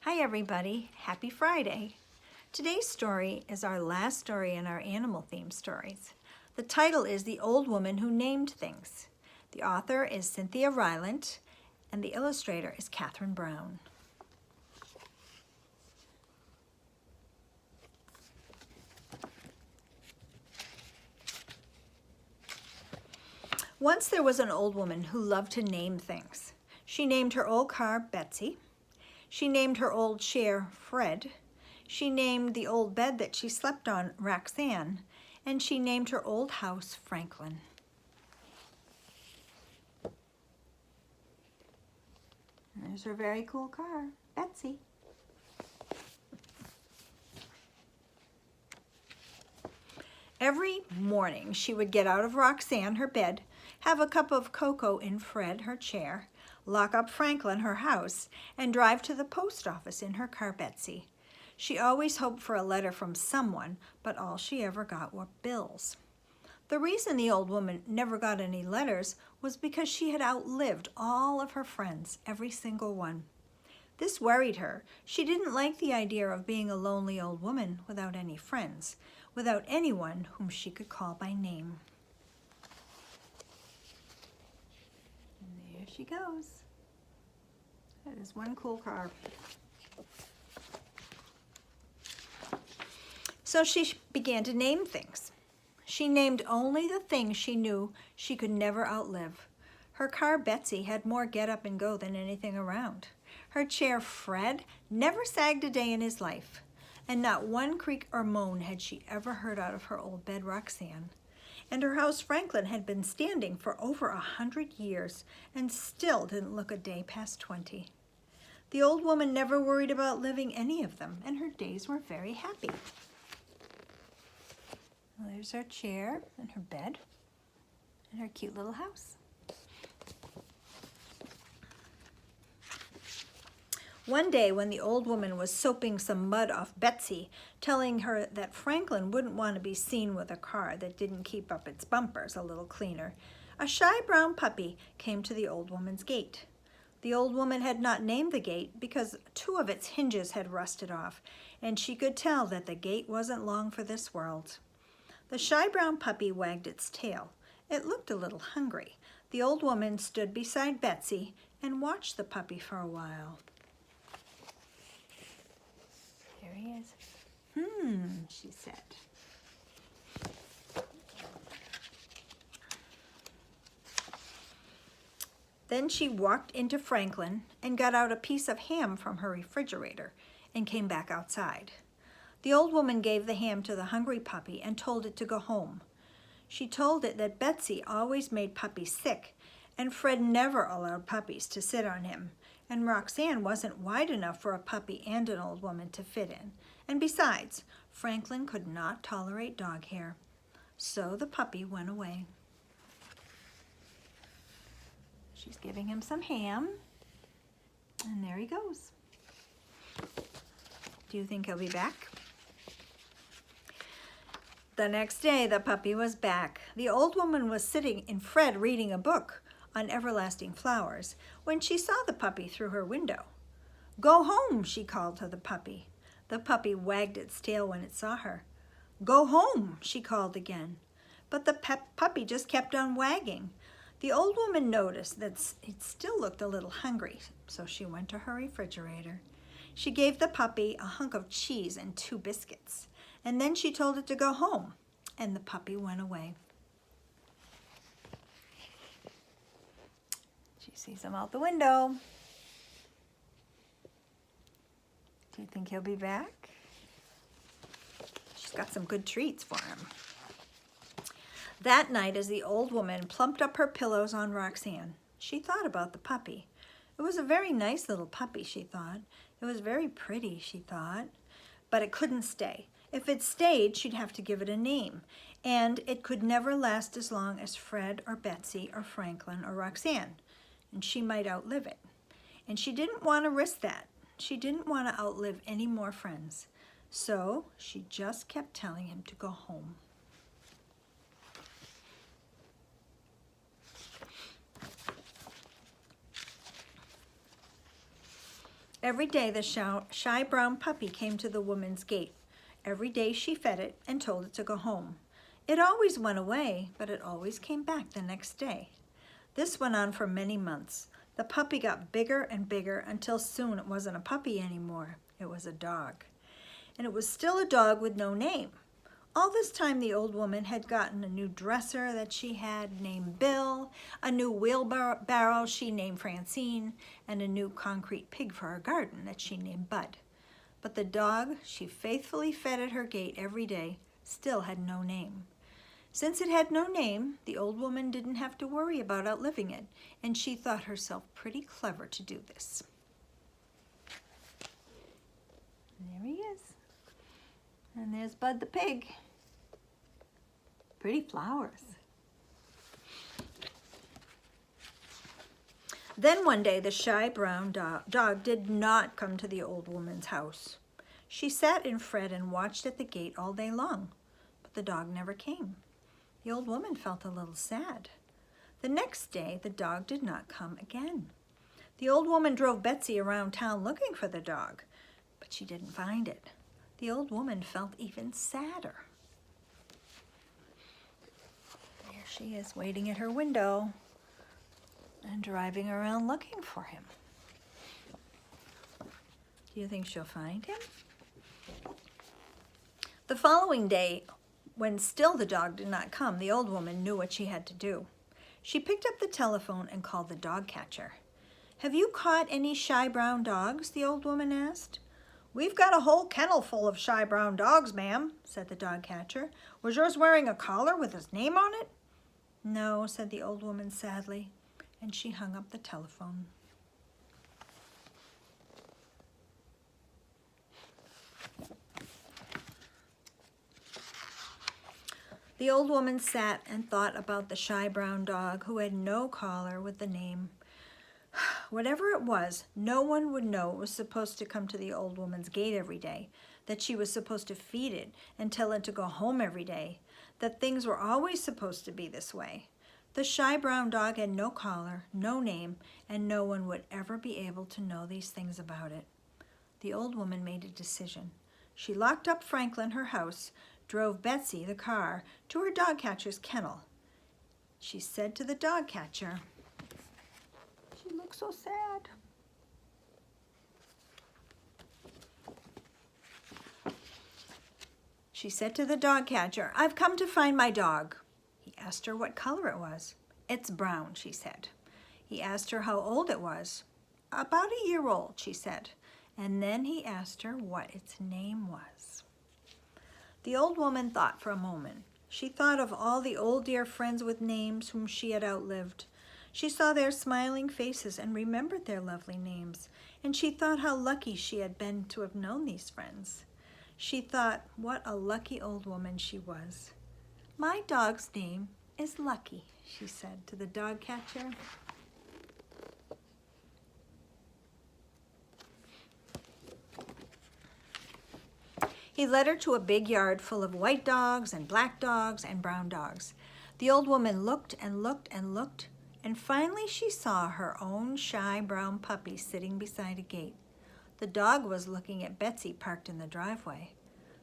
Hi everybody, happy Friday. Today's story is our last story in our animal themed stories. The title is The Old Woman Who Named Things. The author is Cynthia Rylant and the illustrator is Catherine Brown. Once there was an old woman who loved to name things. She named her old car Betsy. She named her old chair Fred. She named the old bed that she slept on Roxanne. And she named her old house Franklin. And there's her very cool car, Betsy. Every morning she would get out of Roxanne, her bed, have a cup of cocoa in Fred, her chair, lock up Franklin, her house, and drive to the post office in her car Betsy. She always hoped for a letter from someone, but all she ever got were bills. The reason the old woman never got any letters was because she had outlived all of her friends, every single one. This worried her. She didn't like the idea of being a lonely old woman without any friends, without anyone whom she could call by name. And there she goes. That is one cool car. So she began to name things. She named only the things she knew she could never outlive. Her car, Betsy, had more get up and go than anything around. Her chair, Fred, never sagged a day in his life, and not one creak or moan had she ever heard out of her old bed, Roxanne. And her house, Franklin, had been standing for over 100 years and still didn't look a day past 20. The old woman never worried about living any of them, and her days were very happy. Well, there's her chair and her bed and her cute little house. One day when the old woman was soaping some mud off Betsy, telling her that Franklin wouldn't want to be seen with a car that didn't keep up its bumpers a little cleaner, a shy brown puppy came to the old woman's gate. The old woman had not named the gate because 2 of its hinges had rusted off, and she could tell that the gate wasn't long for this world. The shy brown puppy wagged its tail. It looked a little hungry. The old woman stood beside Betsy and watched the puppy for a while. There he is. She said. Then she walked into Franklin and got out a piece of ham from her refrigerator and came back outside. The old woman gave the ham to the hungry puppy and told it to go home. She told it that Betsy always made puppies sick, and Fred never allowed puppies to sit on him, and Roxanne wasn't wide enough for a puppy and an old woman to fit in. And besides, Franklin could not tolerate dog hair. So the puppy went away. She's giving him some ham, and there he goes. Do you think he'll be back? The next day, the puppy was back. The old woman was sitting in Fred reading a book on everlasting flowers when she saw the puppy through her window. "Go home," she called to the puppy. The puppy wagged its tail when it saw her. "Go home," she called again. But the puppy just kept on wagging. The old woman noticed that it still looked a little hungry, so she went to her refrigerator. She gave the puppy a hunk of cheese and 2 biscuits. And then she told it to go home, and the puppy went away. She sees him out the window. Do you think he'll be back? She's got some good treats for him. That night, as the old woman plumped up her pillows on Roxanne, she thought about the puppy. It was a very nice little puppy, she thought. It was very pretty, she thought, but it couldn't stay. If it stayed, she'd have to give it a name, and it could never last as long as Fred or Betsy or Franklin or Roxanne, and she might outlive it. And she didn't want to risk that. She didn't want to outlive any more friends, so she just kept telling him to go home. Every day the shy brown puppy came to the woman's gate. Every day she fed it and told it to go home. It always went away, but it always came back the next day. This went on for many months. The puppy got bigger and bigger until soon it wasn't a puppy anymore. It was a dog. And it was still a dog with no name. All this time the old woman had gotten a new dresser that she had named Bill, a new wheelbarrow she named Francine, and a new concrete pig for her garden that she named Bud. But the dog she faithfully fed at her gate every day still had no name. Since it had no name, the old woman didn't have to worry about outliving it, and she thought herself pretty clever to do this. There he is. And there's Bud the pig. Pretty flowers. Then one day the shy brown dog did not come to the old woman's house. She sat and fret and watched at the gate all day long, but the dog never came. The old woman felt a little sad. The next day the dog did not come again. The old woman drove Betsy around town looking for the dog, but she didn't find it. The old woman felt even sadder. There she is, waiting at her window and driving around looking for him. Do you think she'll find him? The following day, when still the dog did not come, the old woman knew what she had to do. She picked up the telephone and called the dog catcher. "Have you caught any shy brown dogs?" the old woman asked. "We've got a whole kennel full of shy brown dogs, ma'am," said the dog catcher. "Was yours wearing a collar with his name on it?" "No," said the old woman sadly, and she hung up the telephone. The old woman sat and thought about the shy brown dog who had no collar with the name. Whatever it was, no one would know it was supposed to come to the old woman's gate every day, that she was supposed to feed it and tell it to go home every day, that things were always supposed to be this way. The shy brown dog had no collar, no name, and no one would ever be able to know these things about it. The old woman made a decision. She locked up Franklin, her house, drove Betsy, the car, to her dog catcher's kennel. She said to the dog catcher, "She looks so sad." She said to the dog catcher, "I've come to find my dog." He asked her what color it was. "It's brown," she said. He asked her how old it was. "About a year old," she said. And then he asked her what its name was. The old woman thought for a moment. She thought of all the old dear friends with names whom she had outlived. She saw their smiling faces and remembered their lovely names, and she thought how lucky she had been to have known these friends. She thought what a lucky old woman she was. "My dog's name is Lucky," she said to the dog catcher. He led her to a big yard full of white dogs and black dogs and brown dogs. The old woman looked and looked and looked, and finally she saw her own shy brown puppy sitting beside a gate. The dog was looking at Betsy parked in the driveway.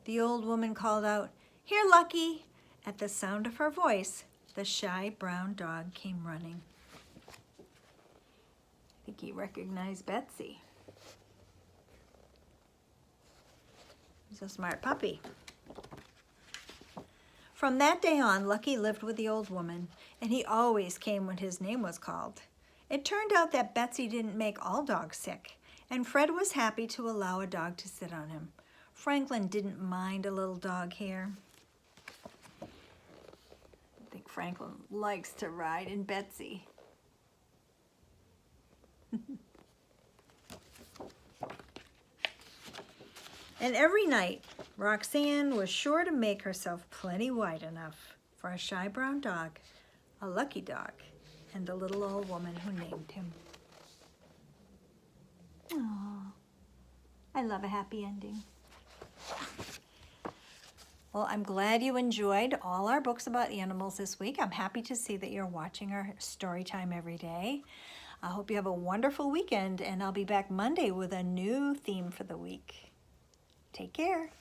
The old woman called out, "Here, Lucky!" At the sound of her voice, the shy brown dog came running. I think he recognized Betsy. He's a smart puppy. From that day on, Lucky lived with the old woman, and he always came when his name was called. It turned out that Betsy didn't make all dogs sick, and Fred was happy to allow a dog to sit on him. Franklin didn't mind a little dog here. I think Franklin likes to ride in Betsy. And every night, Roxanne was sure to make herself plenty wide enough for a shy brown dog, a lucky dog, and the little old woman who named him. Aww, I love a happy ending. Well, I'm glad you enjoyed all our books about animals this week. I'm happy to see that you're watching our story time every day. I hope you have a wonderful weekend, and I'll be back Monday with a new theme for the week. Take care.